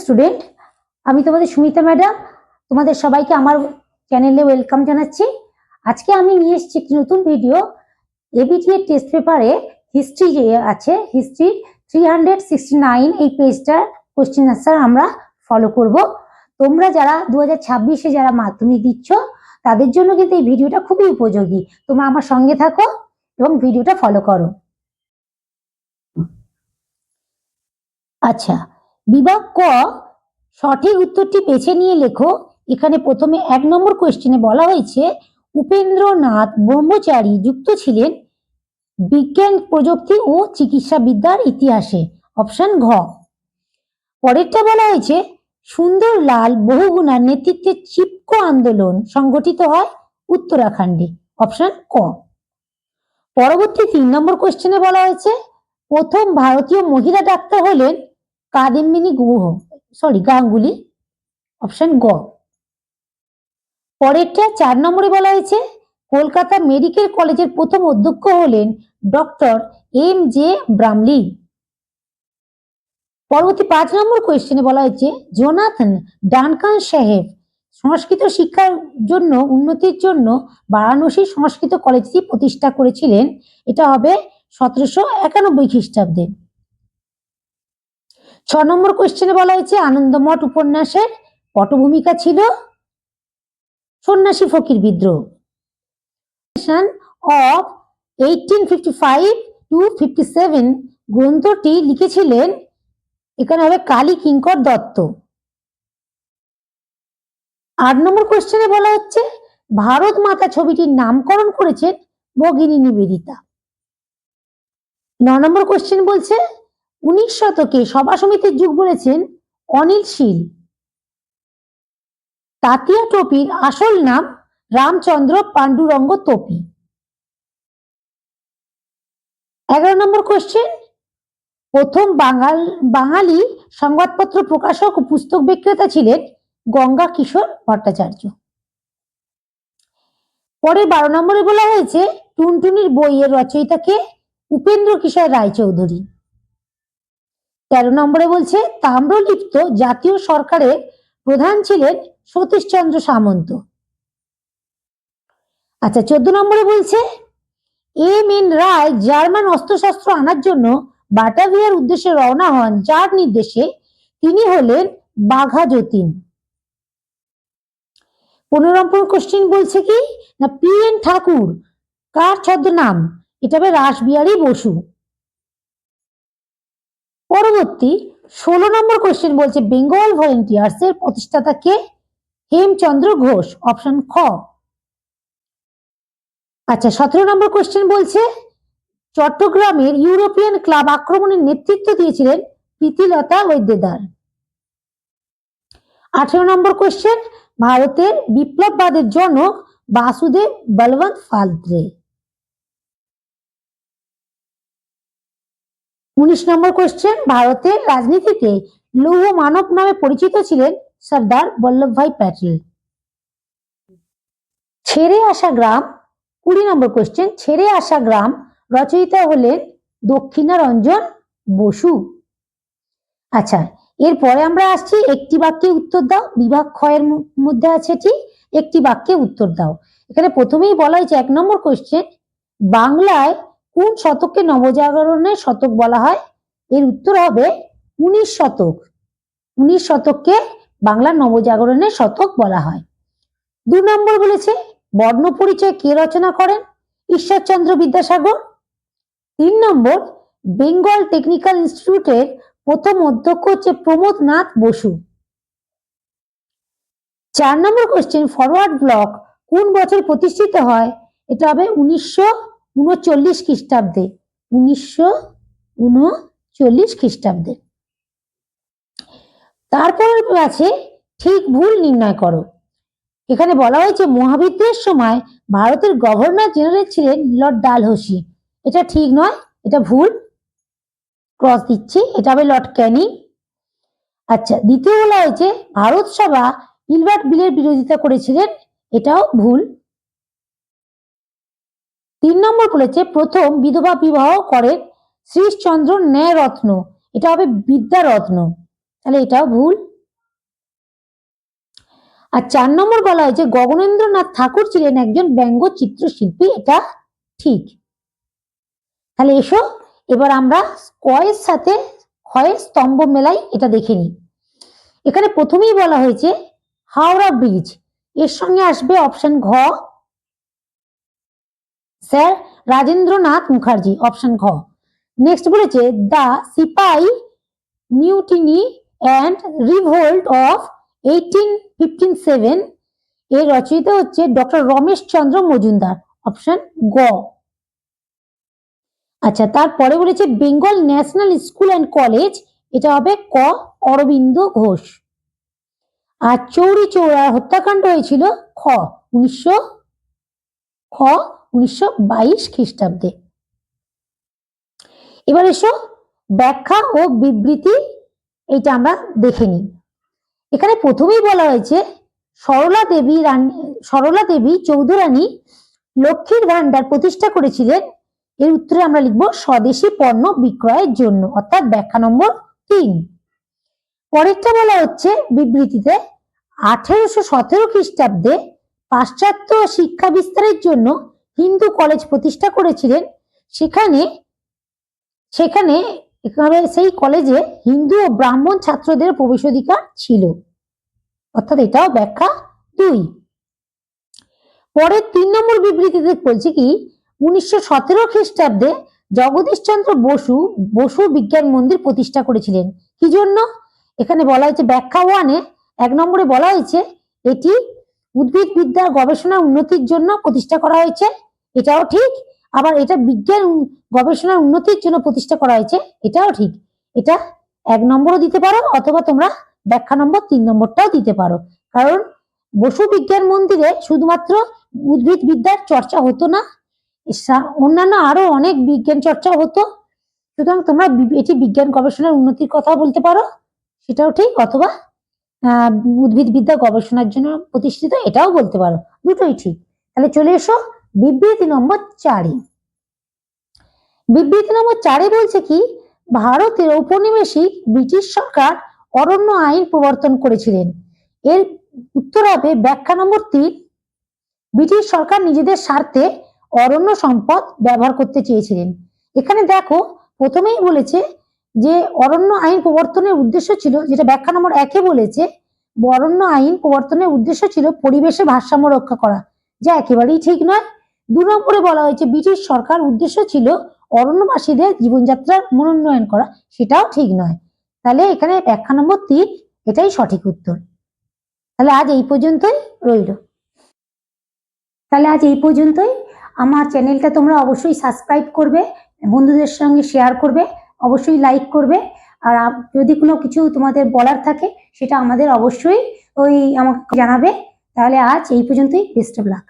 Student, আমি তোমাদের Sumita madam. তোমাদের সবাইকে আমার চ্যানেলে ওয়েলকাম জানাচ্ছি। আজকে আমি নিয়ে এসেছি একটি নতুন ভিডিও। এবিটি এর টেস্ট পেপারে হিস্ট্রি যে আছে, হিস্ট্রি 369 এই পেজটার কোশ্চেন আনসার আমরা ফলো করব। তোমরা যারা 2026-এ যারা মাধ্যমিক দিচ্ছ তাদের জন্য কিন্তু এই ভিডিওটা খুবই উপযোগী। তোমরা আমার সঙ্গে থাকো এবং ভিডিওটা ফলো করো। আচ্ছা, বিভাগ ক সঠিক উত্তরটি বেছে নিয়ে লেখো। এখানে প্রথমে 1 নম্বর কোশ্চেনে বলা হয়েছে উপেন্দ্রনাথ ব্রহ্মচারী যুক্ত ছিলেন বিজ্ঞান প্রযুক্তি ও চিকিৎসা বিদ্যার ইতিহাসে। অপশন ঘ। পরেরটা বলা হয়েছে সুন্দরলাল বহুগুণার নেতৃত্বে চিপকো আন্দোলন সংগঠিত হয় উত্তরাখণ্ডে। অপশন ক। পরবর্তী 3 নম্বর কোশ্চেনে বলা হয়েছে প্রথম ভারতীয় মহিলা ডাক্তার হলেন কাদম্বিনী গাঙ্গুলি। অপশন গ। পরেরটা 4 নম্বরে বলা হয়েছে কলকাতা মেডিকেল কলেজের প্রথম অধ্যক্ষ হলেন ডক্টর MJ ব্রামলি। পরবর্তী 5 নম্বর কোয়েশ্চেনে বলা হয়েছে জোনাথন ডানকান সাহেব সংস্কৃত শিক্ষার জন্য উন্নতির জন্য বারাণসী সংস্কৃত কলেজটি প্রতিষ্ঠা করেছিলেন। এটা হবে 1791 খ্রিস্টাব্দে। 6 নম্বর কোয়েশ্চেনে বলা হয়েছে আনন্দমঠ উপন্যাসের পটভূমিকা ছিল সন্ন্যাসী ফকির বিদ্রোহ। অফ 1855 to 57 গ্রন্থটি লিখেছিলেন, এখানে হবে কালী কিঙ্কর দত্ত। 8 নম্বর কোয়েশ্চেনে বলা হচ্ছে ভারত মাতা ছবিটির নামকরণ করেছেন ভগিনী নিবেদিতা। 9 নম্বর কোয়েশ্চেন বলছে 19 শতকে সভা সমিতির যুগ বলেছেন অনিল শীল। তাতিয়া টোপির আসল নাম রামচন্দ্র পাণ্ডুরঙ্গ তোপি। 11 নম্বর কোয়েশ্চেন প্রথম বাঙালি সংবাদপত্র প্রকাশক ও পুস্তক বিক্রেতা ছিলেন গঙ্গা কিশোর ভট্টাচার্য। পরে 12 নম্বরে বলা হয়েছে টুনটুনির বইয়ের রচয়িতাকে উপেন্দ্র কিশোর রায়চৌধুরী। 13 নম্বরে বলছে তাম্রলিপ্ত জাতীয় সরকারের প্রধান ছিলেন সতীশচন্দ্র সামন্ত। আচ্ছা, 14 নম্বরে বলছে MN রায় জার্মান অস্ত্রশস্ত্র আনার জন্য বাটাভিয়ার উদ্দেশ্যে রওনা হন, যার নির্দেশে তিনি হলেন বাঘা যতীন। 15 নম্বর কোশ্চেন বলছে কি না PN ঠাকুর কার ছদ্মনাম? এটা হবে রাসবিহারী বসু। পরবর্তী 16 নম্বর কোশ্চেন বলছে বেঙ্গল ভলেন্টিয়ার্স এর প্রতিষ্ঠাতা কে? হেমচন্দ্র ঘোষ। অপশন খ। আচ্ছা, 17 নম্বর কোশ্চেন বলছে চট্টগ্রামের ইউরোপিয়ান ক্লাব আক্রমণের নেতৃত্ব দিয়েছিলেন প্রীতিলতা ওয়েদ্দেদার। 18 নম্বর কোশ্চেন ভারতের বিপ্লববাদের জনক বাসুদেব বলবন্ত ফালকে। 19 নম্বর কোশ্চেন ভারতের রাজনীতিতে লৌহ মানব নামে পরিচিত ছিলেন সর্দার বল্লভভাই প্যাটেল। ছেড়ে আসা গ্রাম 20 নম্বর কোশ্চেন ছেড়ে আসা গ্রাম রচয়িতা হলেন দক্ষিণারঞ্জন বসু। আচ্ছা, এরপরে আমরা আসছি একটি বাক্যে উত্তর দাও। বিভাগ খ এর মধ্যে আছে এটি একটি বাক্যে উত্তর দাও। এখানে প্রথমেই বলা হয়েছে 1 নম্বর কোশ্চেন বাংলায় কোন শতককে নবজাগরণের শতক বলা হয়? এর উত্তর হবে 19 শতক। 19 শতককে বাংলা নবজাগরণের শতক বলা হয়। 2 নম্বর বলেছে বর্ণ পরিচয় কে রচনা করেন? ঈশ্বরচন্দ্র বিদ্যাসাগর। 3 নম্বর বেঙ্গল টেকনিক্যাল ইনস্টিটিউটের প্রথম অধ্যক্ষ হচ্ছে প্রমোদ নাথ বসু। 4 নম্বর কোশ্চেন ফরওয়ার্ড ব্লক কোন বছর প্রতিষ্ঠিত হয়? এটা হবে 1939 খ্রিস্টাব্দে। 1939 খ্রিস্টাব্দে। তারপর আছে ঠিক ভুল নির্ণয় করো। এখানে বলা হয়েছে মহাবিদ্রোহের সময় ভারতের গভর্নর জেনারেল ছিলেন লর্ড ডালহৌসি। এটা ঠিক নয়, এটা ভুল, ক্রস দিচ্ছি, এটা হবে লর্ড ক্যানিং। আচ্ছা, দ্বিতীয় বলা হয়েছে ভারত সভা ইলবার্ট বিলের বিরোধিতা করেছিলেন। এটাও ভুল। 3 নম্বর বলেছে প্রথম বিধবা বিবাহ করেন শ্রীশচন্দ্র ন্যায়রত্ন। এটা হবে বিদ্যারত্ন, তাহলে এটাও ভুল। আর 4 নম্বর বলা হয়েছে গগনেন্দ্রনাথ ঠাকুর ছিলেন একজন ব্যঙ্গ চিত্রশিল্পী, এটা ঠিক। তাহলে এসো এবার আমরা কয়ের সাথে ক্ষয়ের স্তম্ভ মেলাই, এটা দেখে নিই। এখানে প্রথমেই বলা হয়েছে হাওড়া ব্রিজ, এর সঙ্গে আসবে অপশন ঘ স্যার রাজেন্দ্রনাথ মুখার্জি, অপশন ঘ। নেক্সট বলেছে the sepoy mutiny and revolt of 1857 এর রচয়িতা হচ্ছে ডক্টর রমেশ চন্দ্র মজুমদার, অপশন গ। আচ্ছা, তারপরে বলেছে Bengal national school and college, এটা হবে ক অরবিন্দ ঘোষ। আর চৌরি চৌরা হত্যাকাণ্ড হয়েছিল খ 1922 খ্রিস্টাব্দে। এবার এসো ব্যাখ্যা ও বিবৃতি, এটা আমরা দেখে নিই। এখানে প্রথমেই বলা হয়েছে সরলা দেবী চৌধুরানী লক্ষ্মীর ভান্ডার প্রতিষ্ঠা করেছিলেন, এর উত্তরে আমরা লিখব স্বদেশী পণ্য বিক্রয়ের জন্য, অর্থাৎ ব্যাখ্যা নম্বর 3। পরেরটা বলা হচ্ছে বিবৃতিতে 1817 খ্রিস্টাব্দে পাশ্চাত্য শিক্ষা বিস্তারের জন্য হিন্দু কলেজ প্রতিষ্ঠা করেছিলেন, সেখানে সেই কলেজে হিন্দু ও ব্রাহ্মণ ছাত্রদের প্রবেশাধিকার ছিল, অর্থাৎ এটাও ব্যাখ্যা 2। পরের 3 নম্বর বিবৃতিতে বলছে কি 1917 খ্রিস্টাব্দে জগদীশ চন্দ্র বসু বিজ্ঞান মন্দির প্রতিষ্ঠা করেছিলেন, কি জন্য? এখানে বলা হয়েছে ব্যাখ্যা 1-এ 1 নম্বরে বলা হয়েছে এটি উদ্ভিদ বিদ্যার গবেষণা উন্নতির জন্য প্রতিষ্ঠা করা হয়েছে, এটাও ঠিক। আবার এটা বিজ্ঞান গবেষণার উন্নতির জন্য প্রতিষ্ঠা করা হয়েছে, এটাও ঠিক। এটা 1 নম্বরও দিতে পারো, অথবা তোমরা ব্যাখ্যা নম্বর 3 নম্বরটাও দিতে পারো, কারণ বসু বিজ্ঞান মন্দিরে শুধুমাত্র উদ্ভিদ বিদ্যার চর্চা হতো না, অন্যান্য আরো অনেক বিজ্ঞান চর্চা হতো, সুতরাং তোমরা এটি বিজ্ঞান গবেষণার উন্নতির কথা বলতে পারো, সেটাও ঠিক, অথবা উদ্ভিদ বিদ্যা গবেষণার জন্য প্রতিষ্ঠিত, এটাও বলতে পারো, দুটোই ঠিক। তাহলে চলে এসো বিবৃতি নম্বর 4-এ। বিবৃতি নম্বর 4-এ বলছে কি ভারতের ঔপনিবেশিক ব্রিটিশ সরকার অরণ্য আইন প্রবর্তন করেছিলেন, এর উত্তর হবে ব্যাখ্যা নম্বর 3। ব্রিটিশ সরকার নিজেদের স্বার্থে অরণ্য সম্পদ ব্যবহার করতে চেয়েছিলেন। এখানে দেখো প্রথমেই বলেছে যে অরণ্য আইন প্রবর্তনের উদ্দেশ্য ছিল, যেটা ব্যাখ্যা নম্বর 1-এ বলেছে অরণ্য আইন প্রবর্তনের উদ্দেশ্য ছিল পরিবেশের ভারসাম্য রক্ষা করা, যা একেবারেই ঠিক নয়। 2 নম্বরে বলা হয়েছে ব্রিটিশ সরকার উদ্দেশ্য ছিল অরণ্যবাসীদের জীবনযাত্রার মনোন্নয়ন করা, সেটাও ঠিক নয়। তাহলে এখানে ব্যাখ্যা নম্বর 3 এটাই সঠিক উত্তর। তাহলে আজ এই পর্যন্তই রইল। আমার চ্যানেলটা তোমরা অবশ্যই সাবস্ক্রাইব করবে, বন্ধুদের সঙ্গে শেয়ার করবে, অবশ্যই লাইক করবে, আর যদি কোনো কিছু তোমাদের বলার থাকে সেটা আমাদের অবশ্যই আমাকে জানাবে। তাহলে আজ এই পর্যন্তই, বেস্ট অফ লাক।